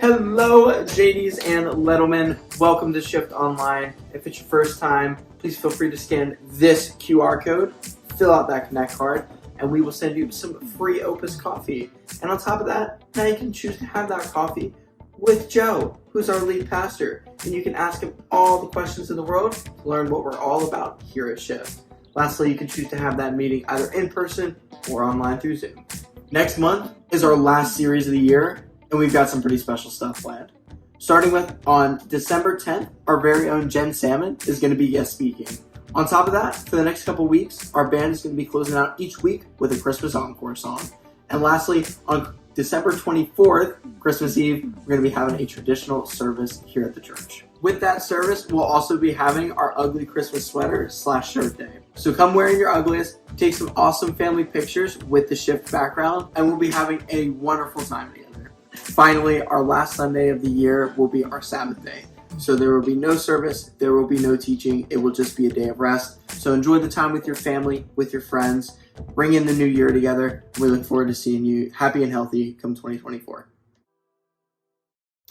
Hello, JDs and Littlemen. Welcome to Shift Online. If it's your first time, please feel free to scan this QR code, fill out that Connect card, and we will send you some free Opus coffee. And on top of that, now you can choose to have that coffee with Joe, who's our lead pastor, and you can ask him all the questions in the world to learn what we're all about here at Shift. Lastly, you can choose to have that meeting either in person or online through Zoom. Next month is our last series of the year, and we've got some pretty special stuff planned. Starting with on December 10th, our very own Jen Salmon is going to be guest speaking. On top of that, for the next couple weeks, our band is going to be closing out each week with a Christmas encore song. And lastly, on December 24th, Christmas Eve, we're going to be having a traditional service here at the church. With that service, we'll also be having our ugly Christmas sweater / shirt day. So come wearing your ugliest, take some awesome family pictures with the Shift background, and we'll be having a wonderful time together. Finally, our last Sunday of the year will be our Sabbath day. So there will be no service, there will be no teaching, it will just be a day of rest. So enjoy the time with your family, with your friends, bring in the new year together. We look forward to seeing you happy and healthy come 2024.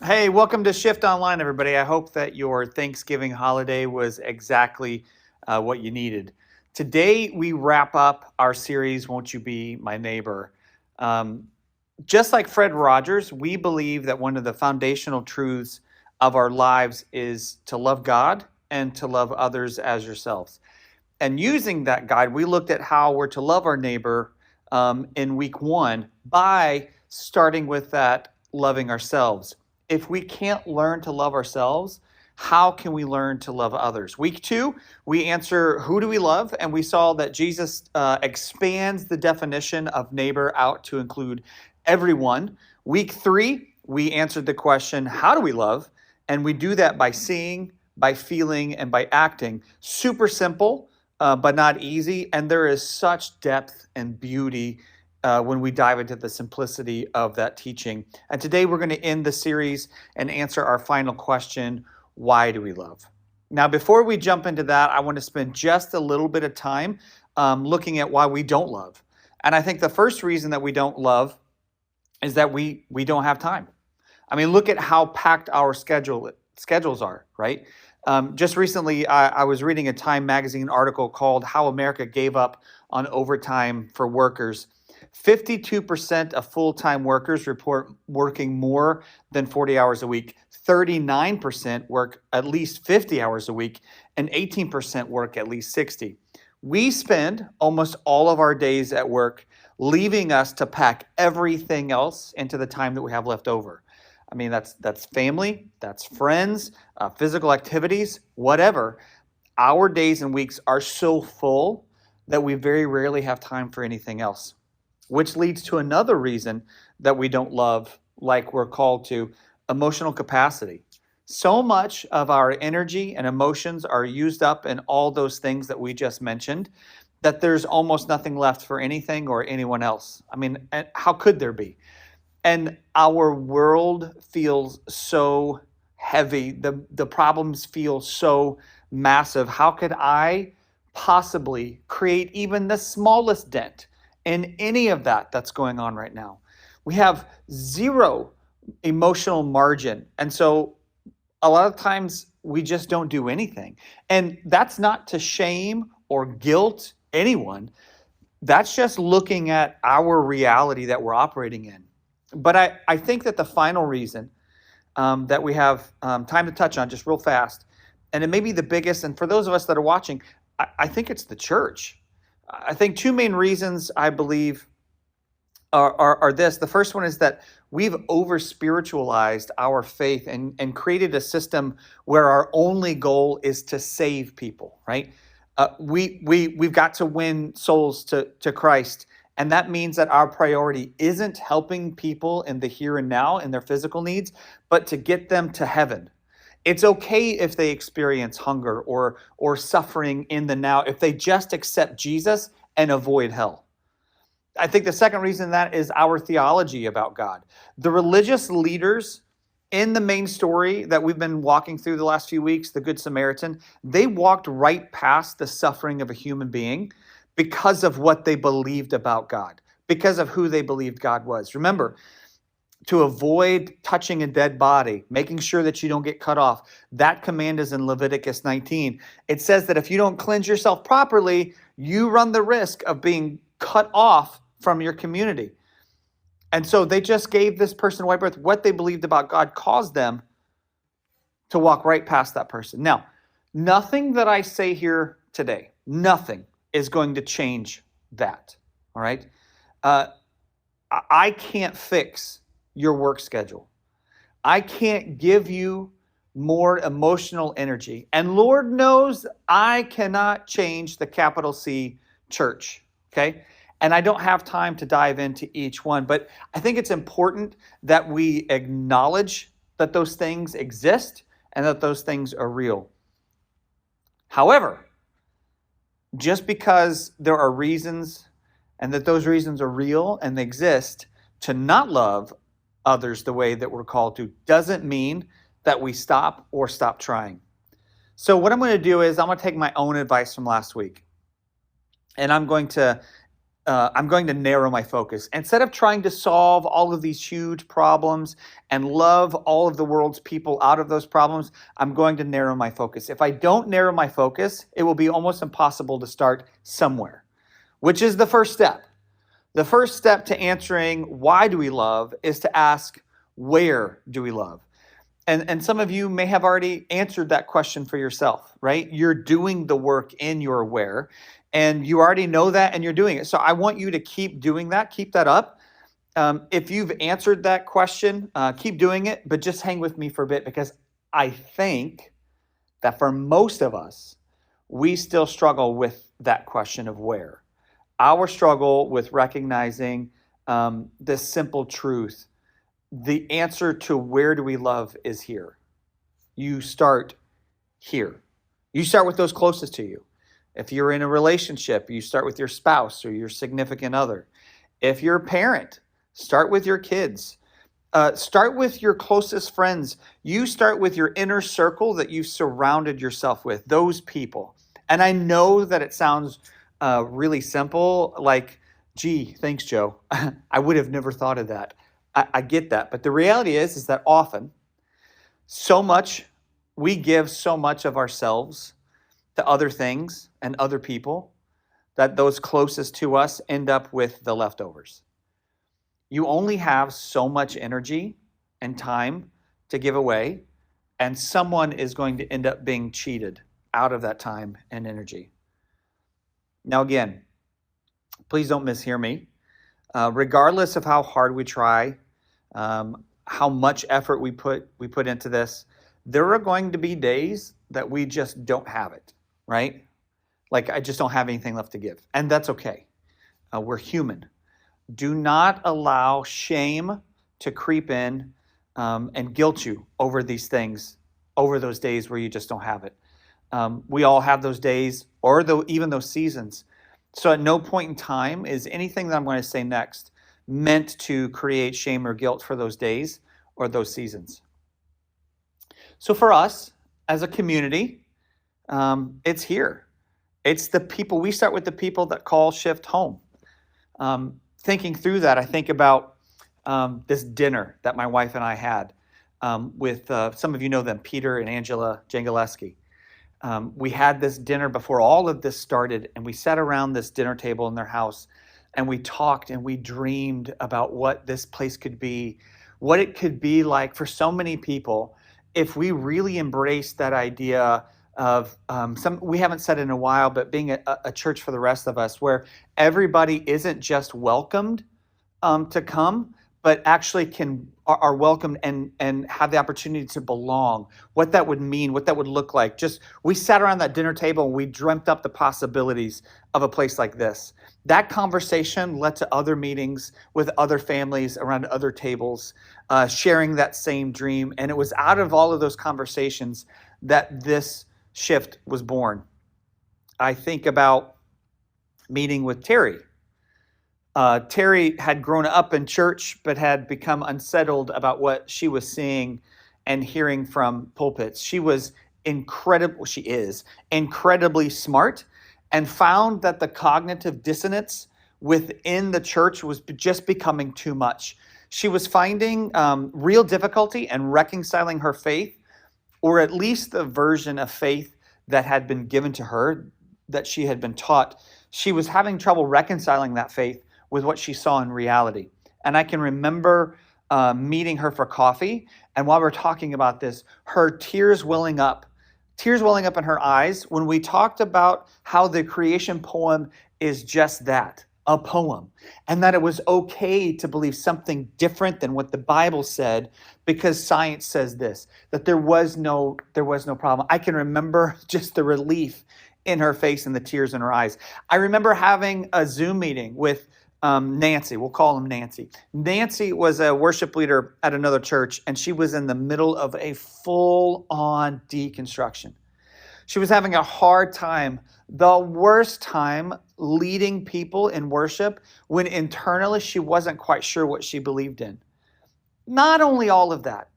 Hey, welcome to Shift Online, everybody. I hope that your Thanksgiving holiday was exactly what you needed. Today, we wrap up our series, Won't You Be My Neighbor? Just like Fred Rogers, we believe that one of the foundational truths of our lives is to love God and to love others as yourselves. And using that guide, we looked at how we're to love our neighbor in week 1 by starting with that loving ourselves. If we can't learn to love ourselves, how can we learn to love others? Week 2, we answer who do we love? And we saw that Jesus expands the definition of neighbor out to include everyone. Week 3, we answered the question, how do we love? And we do that by seeing, by feeling, and by acting. Super simple, but not easy. And there is such depth and beauty when we dive into the simplicity of that teaching. And today we're going to end the series and answer our final question, why do we love? Now, before we jump into that, I want to spend just a little bit of time looking at why we don't love. And I think the first reason that we don't love is that we don't have time. I mean, look at how packed our schedules are, right? Just recently, I was reading a Time magazine article called How America Gave Up on Overtime for Workers. 52% of full-time workers report working more than 40 hours a week. 39% work at least 50 hours a week, and 18% work at least 60. We spend almost all of our days at work, leaving us to pack everything else into the time that we have left over. I mean, that's family, that's friends, physical activities, whatever. Our days and weeks are so full that we very rarely have time for anything else, which leads to another reason that we don't love, like we're called to, emotional capacity. So much of our energy and emotions are used up in all those things that we just mentioned that there's almost nothing left for anything or anyone else. I mean, how could there be? And our world feels so heavy. The problems feel so massive. How could I possibly create even the smallest dent in any of that's going on right now? We have zero emotional margin. And so a lot of times we just don't do anything. And that's not to shame or guilt anyone. That's just looking at our reality that we're operating in. But I think that the final reason that we have time to touch on just real fast, and it may be the biggest, and for those of us that are watching, I think it's the church. I think 2 main reasons I believe are this. The first one is that we've over-spiritualized our faith and created a system where our only goal is to save people, right? We've got to win souls to Christ. And that means that our priority isn't helping people in the here and now in their physical needs, but to get them to heaven. It's okay if they experience hunger or suffering in the now, if they just accept Jesus and avoid hell. I think the second reason that is our theology about God. The religious leaders in the main story that we've been walking through the last few weeks, the Good Samaritan, they walked right past the suffering of a human being because of what they believed about God, because of who they believed God was. Remember, to avoid touching a dead body, making sure that you don't get cut off. That command is in Leviticus 19. It says that if you don't cleanse yourself properly, you run the risk of being cut off from your community. And so they just gave this person white birth. What they believed about God caused them to walk right past that person. Now, nothing that I say here today, nothing is going to change that. All right? I can't fix your work schedule. I can't give you more emotional energy. And Lord knows I cannot change the capital C church, okay? And I don't have time to dive into each one, but I think it's important that we acknowledge that those things exist and that those things are real. However, just because there are reasons and that those reasons are real and they exist to not love others the way that we're called to doesn't mean that we stop trying. So what I'm going to do is I'm going to take my own advice from last week, and I'm going to narrow my focus. Instead of trying to solve all of these huge problems and love all of the world's people out of those problems, I'm going to narrow my focus. If I don't narrow my focus, it will be almost impossible to start somewhere, which is the first step. The first step to answering why do we love is to ask, where do we love? And some of you may have already answered that question for yourself, right? You're doing the work in your where, and you already know that and you're doing it. So I want you to keep doing that, keep that up. If you've answered that question, keep doing it, but just hang with me for a bit, because I think that for most of us, we still struggle with that question of where. Our struggle with recognizing this simple truth, the answer to where do we love is here. You start here. You start with those closest to you. If you're in a relationship, you start with your spouse or your significant other. If you're a parent, start with your kids. Start with your closest friends. You start with your inner circle that you've surrounded yourself with, those people. And I know that it sounds really simple, like, gee, thanks, Joe. I would have never thought of that. I get that. But the reality is that often we give so much of ourselves to other things and other people that those closest to us end up with the leftovers. You only have so much energy and time to give away, and someone is going to end up being cheated out of that time and energy. Now, again, please don't mishear me. Regardless of how hard we try, how much effort we put into this, there are going to be days that we just don't have it, right? Like, I just don't have anything left to give. And that's okay. We're human. Do not allow shame to creep in and guilt you over these things, over those days where you just don't have it. We all have those days, or even those seasons. So at no point in time is anything that I'm going to say next meant to create shame or guilt for those days or those seasons. So for us as a community, it's here. It's the people. We start with the people that call Shift home. Thinking through that, I think about this dinner that my wife and I had with some of you know them, Peter and Angela Jangaleski. We had this dinner before all of this started, and we sat around this dinner table in their house, and we talked and we dreamed about what this place could be, what it could be like for so many people if we really embraced that idea of we haven't said in a while, but being a church for the rest of us, where everybody isn't just welcomed to come, but actually are welcomed and have the opportunity to belong. What that would mean, what that would look like. Just, we sat around that dinner table and we dreamt up the possibilities of a place like this. That conversation led to other meetings with other families around other tables, sharing that same dream. And it was out of all of those conversations that this shift was born. I think about meeting with Terry. Terry had grown up in church, but had become unsettled about what she was seeing and hearing from pulpits. She is incredibly smart, and found that the cognitive dissonance within the church was just becoming too much. She was finding real difficulty and reconciling her faith, or at least the version of faith that had been given to her, that she had been taught. She was having trouble reconciling that faith with what she saw in reality. And I can remember meeting her for coffee. And while we're talking about this, her tears welling up in her eyes when we talked about how the creation poem is just that, a poem, and that it was okay to believe something different than what the Bible said because science says this, that there was no problem. I can remember just the relief in her face and the tears in her eyes. I remember having a Zoom meeting with Nancy. We'll call him Nancy. Nancy was a worship leader at another church, and she was in the middle of a full-on deconstruction. She was having a hard time, the worst time, leading people in worship when internally she wasn't quite sure what she believed in. Not only all of that,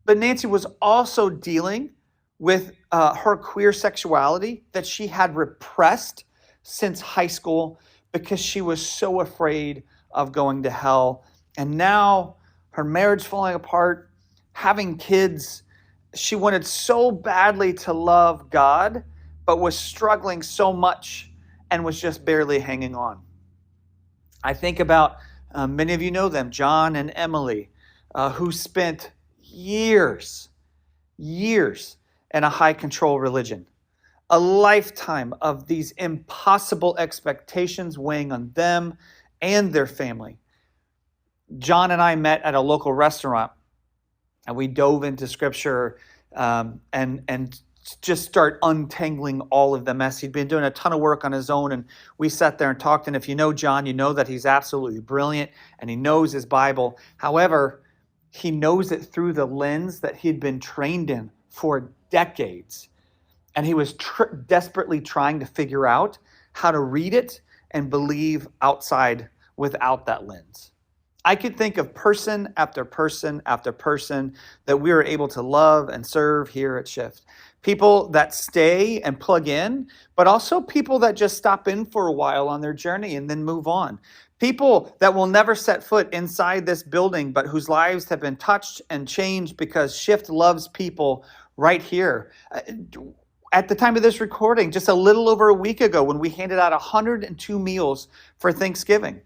but Nancy was also dealing with her queer sexuality that she had repressed since high school because she was so afraid of going to hell. And now her marriage falling apart, having kids, she wanted so badly to love God, but was struggling so much and was just barely hanging on. I think about, many of you know them, John and Emily, who spent years in a high control religion. A lifetime of these impossible expectations weighing on them and their family. John and I met at a local restaurant, and we dove into scripture and just start untangling all of the mess. He'd been doing a ton of work on his own, and we sat there and talked. And if you know John, you know that he's absolutely brilliant, and he knows his Bible. However, he knows it through the lens that he'd been trained in for decades. And he was desperately trying to figure out how to read it and believe outside without that lens. I could think of person after person after person that we are able to love and serve here at Shift. People that stay and plug in, but also people that just stop in for a while on their journey and then move on. People that will never set foot inside this building, but whose lives have been touched and changed because Shift loves people right here. At the time of this recording, just a little over a week ago, when we handed out 102 meals for Thanksgiving,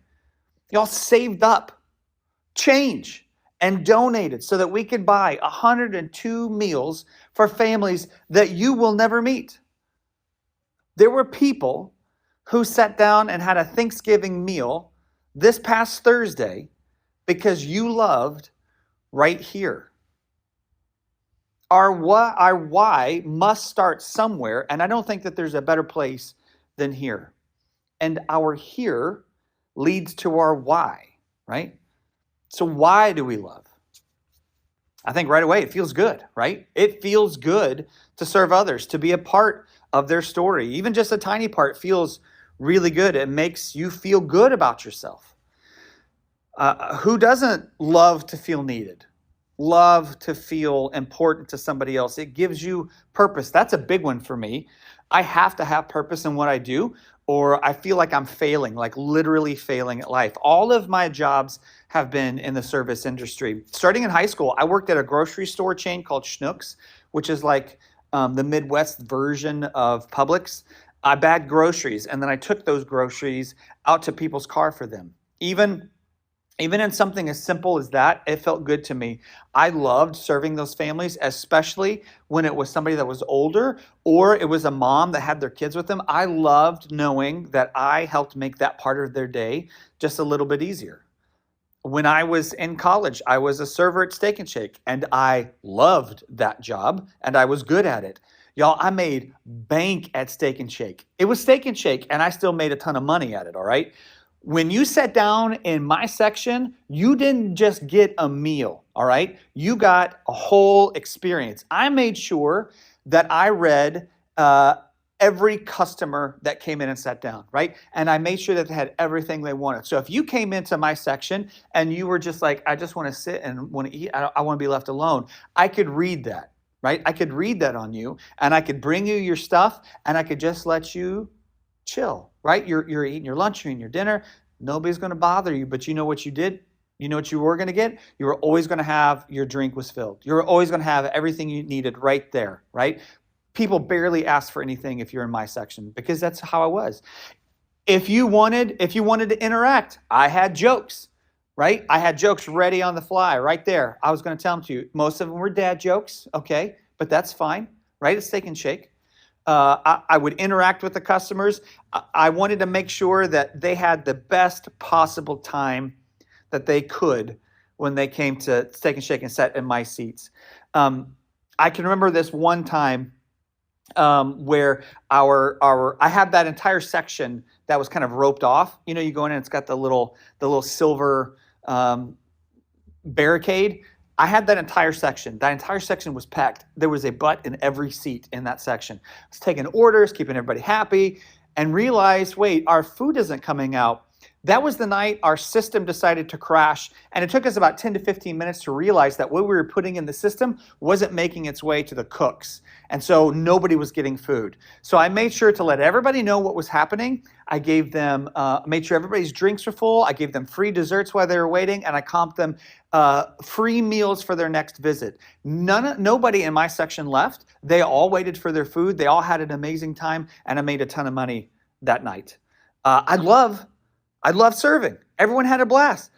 y'all saved up change and donated so that we could buy 102 meals for families that you will never meet. There were people who sat down and had a Thanksgiving meal this past Thursday because you loved right here. Our why must start somewhere, and I don't think that there's a better place than here. And our here leads to our why, right? So why do we love? I think right away it feels good, right? It feels good to serve others, to be a part of their story. Even just a tiny part feels really good. It makes you feel good about yourself. Who doesn't love to feel needed? Love to feel important to somebody else. It gives you purpose. That's a big one for me. I have to have purpose in what I do, or I feel like I'm failing, like literally failing at life. All of my jobs have been in the service industry. Starting in high school, I worked at a grocery store chain called Schnucks, which is like the Midwest version of Publix. I bagged groceries, and then I took those groceries out to people's car for them. Even in something as simple as that, it felt good to me. I loved serving those families, especially when it was somebody that was older or it was a mom that had their kids with them. I loved knowing that I helped make that part of their day just a little bit easier. When I was in college, I was a server at Steak and Shake, and I loved that job, and I was good at it. Y'all, I made bank at Steak and Shake. It was Steak and Shake, and I still made a ton of money at it, all right? When you sat down in my section, you didn't just get a meal, all right? You got a whole experience. I made sure that I read every customer that came in and sat down, right? And I made sure that they had everything they wanted. So if you came into my section and you were just like, I just want to sit and want to eat, I want to be left alone, I could read that, right? I could read that on you, and I could bring you your stuff, and I could just let you chill, right? You're eating your lunch, you're eating your dinner. Nobody's going to bother you, but you know what you did? You know what you were going to get? You were always going to have your drink was filled. You were always going to have everything you needed right there, right? People barely ask for anything if you're in my section because that's how I was. If you wanted to interact, I had jokes, right? I had jokes ready on the fly right there. I was going to tell them to you. Most of them were dad jokes, okay? But that's fine, right? It's Steak and Shake. I would interact with the customers. I wanted to make sure that they had the best possible time that they could when they came to Steak and Shake and sat in my seats. I can remember this one time where I had that entire section that was kind of roped off. You know, you go in and it's got the little silver barricade. I had that entire section. That entire section was packed. There was a butt in every seat in that section. I was taking orders, keeping everybody happy, and realized, wait, our food isn't coming out. That was the night our system decided to crash, and it took us about 10 to 15 minutes to realize that what we were putting in the system wasn't making its way to the cooks, and so nobody was getting food. So I made sure to let everybody know what was happening. I gave them, made sure everybody's drinks were full. I gave them free desserts while they were waiting, and I comped them free meals for their next visit. Nobody in my section left. They all waited for their food. They all had an amazing time, and I made a ton of money that night. I love serving. Everyone had a blast.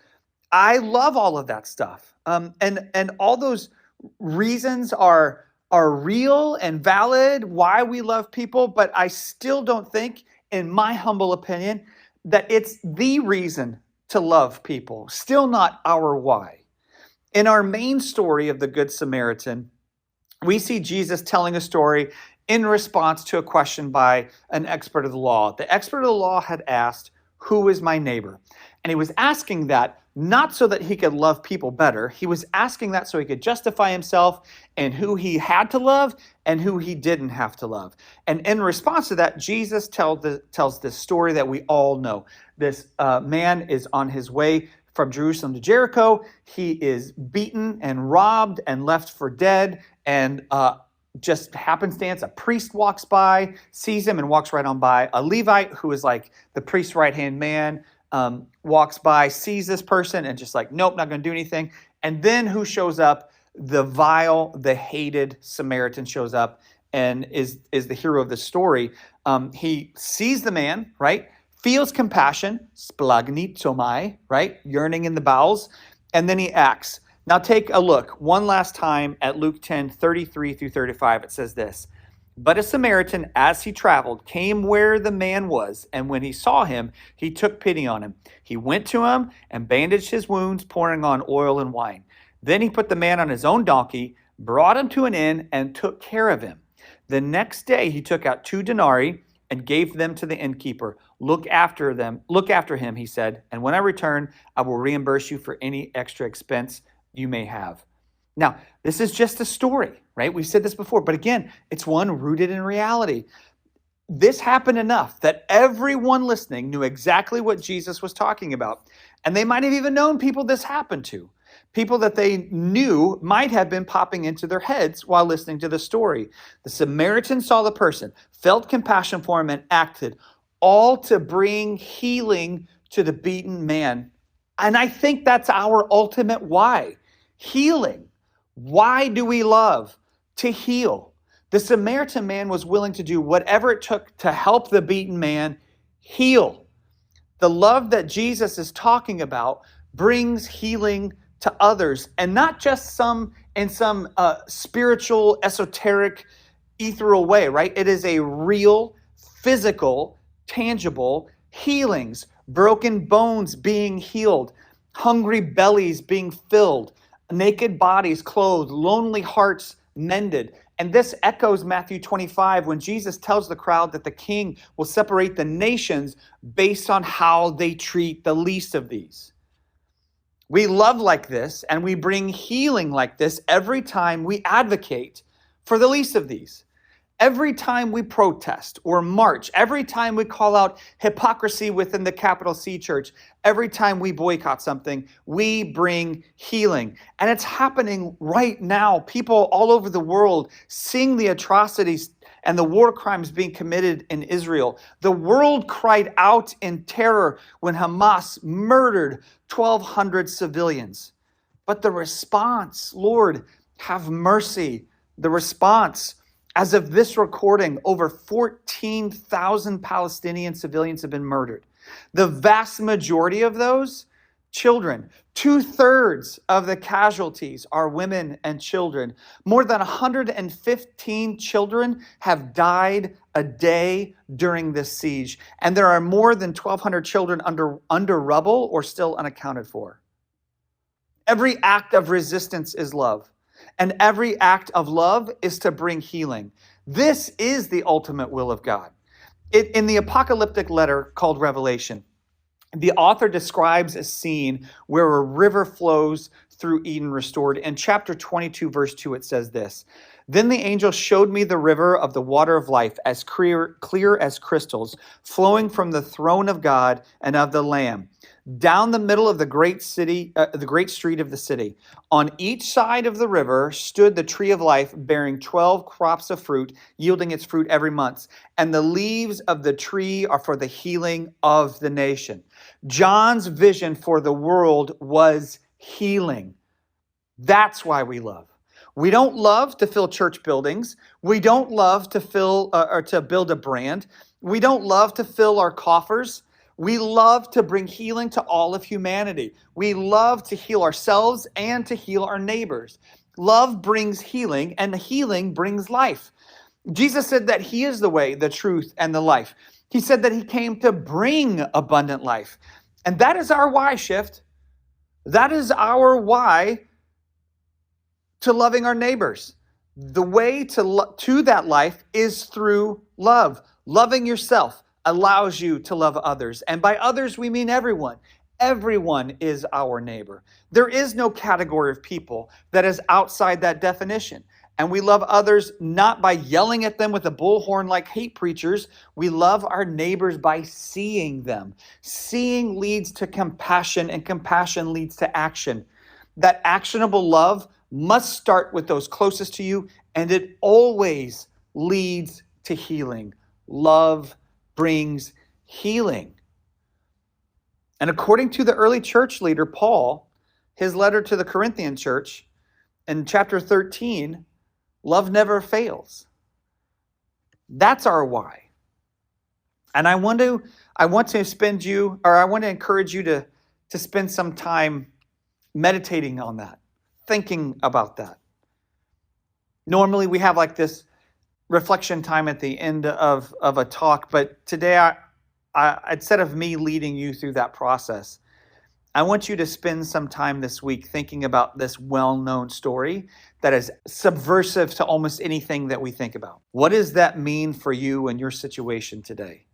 I love all of that stuff. And all those reasons are real and valid why we love people, but I still don't think, in my humble opinion, that it's the reason to love people. Still not our why. In our main story of the Good Samaritan, we see Jesus telling a story in response to a question by an expert of the law. The expert of the law had asked, "Who is my neighbor?" And he was asking that not so that he could love people better. He was asking that so he could justify himself and who he had to love and who he didn't have to love. And in response to that, Jesus tells this story that we all know. This man is on his way from Jerusalem to Jericho. He is beaten and robbed and left for dead. And just happenstance, a priest walks by, sees him, and walks right on by. A Levite, who is like the priest's right-hand man, walks by, sees this person, and just like, nope, not going to do anything. And then who shows up? The vile, the hated Samaritan shows up and is the hero of the story. He sees the man, right? Feels compassion, splagnizomai, right? Yearning in the bowels. And then he acts. Now take a look one last time at Luke 10:33 through 35. It says this: "But a Samaritan, as he traveled, came where the man was, and when he saw him, he took pity on him. He went to him and bandaged his wounds, pouring on oil and wine. Then he put the man on his own donkey, brought him to an inn, and took care of him. The next day he took out 2 denarii and gave them to the innkeeper. Look after him, he said, and when I return, I will reimburse you for any extra expense you may have." Now, this is just a story, right? We've said this before, but again, it's one rooted in reality. This happened enough that everyone listening knew exactly what Jesus was talking about. And they might have even known people this happened to. People that they knew might have been popping into their heads while listening to the story. The Samaritan saw the person, felt compassion for him, and acted, all to bring healing to the beaten man. And I think that's our ultimate why. Healing. Why do we love? To heal. The Samaritan man was willing to do whatever it took to help the beaten man heal. The love that Jesus is talking about brings healing to others, and not just in some spiritual, esoteric, ethereal way, right? It is a real, physical, tangible healings, broken bones being healed, hungry bellies being filled, naked bodies clothed, lonely hearts mended. And this echoes Matthew 25 when Jesus tells the crowd that the king will separate the nations based on how they treat the least of these. We love like this, and we bring healing like this every time we advocate for the least of these. Every time we protest or march, every time we call out hypocrisy within the capital C church, every time we boycott something, we bring healing. And it's happening right now. People all over the world seeing the atrocities and the war crimes being committed in Israel. The world cried out in terror when Hamas murdered 1,200 civilians. But the response, Lord, have mercy. The response, as of this recording, over 14,000 Palestinian civilians have been murdered. The vast majority of those, children. 2/3 of the casualties are women and children. More than 115 children have died a day during this siege. And there are more than 1,200 children under rubble or still unaccounted for. Every act of resistance is love. And every act of love is to bring healing. This is the ultimate will of God. In the apocalyptic letter called Revelation, the author describes a scene where a river flows through Eden restored. In chapter 22, verse 2, it says this: "Then the angel showed me the river of the water of life, as clear as crystals, flowing from the throne of God and of the Lamb, down the middle of the great city, the great street of the city. On each side of the river stood the tree of life, bearing 12 crops of fruit, yielding its fruit every month. And the leaves of the tree are for the healing of the nation." John's vision for the world was healing. That's why we love. We don't love to fill church buildings. We don't love to fill or to build a brand. We don't love to fill our coffers. We love to bring healing to all of humanity. We love to heal ourselves and to heal our neighbors. Love brings healing, and healing brings life. Jesus said that he is the way, the truth, and the life. He said that he came to bring abundant life. And that is our why shift. That is our why to loving our neighbors. The way to that life is through love. Loving yourself allows you to love others. And by others, we mean everyone. Everyone is our neighbor. There is no category of people that is outside that definition. And we love others not by yelling at them with a bullhorn like hate preachers. We love our neighbors by seeing them. Seeing leads to compassion, and compassion leads to action. That actionable love must start with those closest to you, and it always leads to healing. Love brings healing. And according to the early church leader, Paul, his letter to the Corinthian church, in chapter 13, love never fails. That's our why. And I want to encourage you to spend some time meditating on that, thinking about that. Normally we have like this reflection time at the end of a talk, but today I instead of me leading you through that process, I want you to spend some time this week thinking about this well-known story that is subversive to almost anything that we think about. What does that mean for you and your situation today?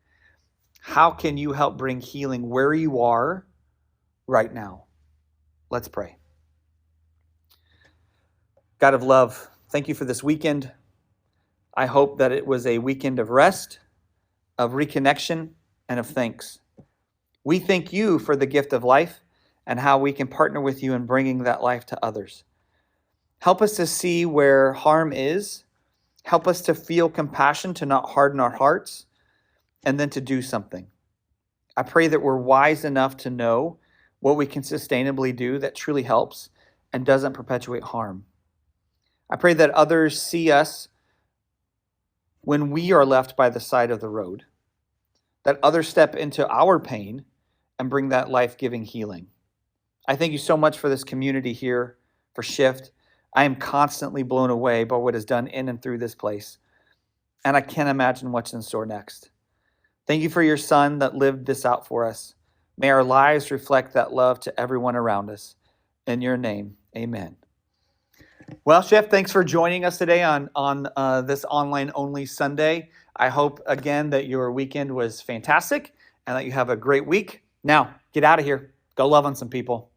How can you help bring healing where you are right now? Let's pray. God of love, thank you for this weekend. I hope that it was a weekend of rest, of reconnection, and of thanks. We thank you for the gift of life and how we can partner with you in bringing that life to others. Help us to see where harm is. Help us to feel compassion, to not harden our hearts, and then to do something. I pray that we're wise enough to know what we can sustainably do that truly helps and doesn't perpetuate harm. I pray that others see us when we are left by the side of the road, that others step into our pain and bring that life-giving healing. I thank you so much for this community here, for Shift. I am constantly blown away by what is done in and through this place, and I can't imagine what's in store next. Thank you for your Son that lived this out for us. May our lives reflect that love to everyone around us. In your name, amen. Well, Chef, thanks for joining us today on this online-only Sunday. I hope, again, that your weekend was fantastic and that you have a great week. Now, get out of here. Go love on some people.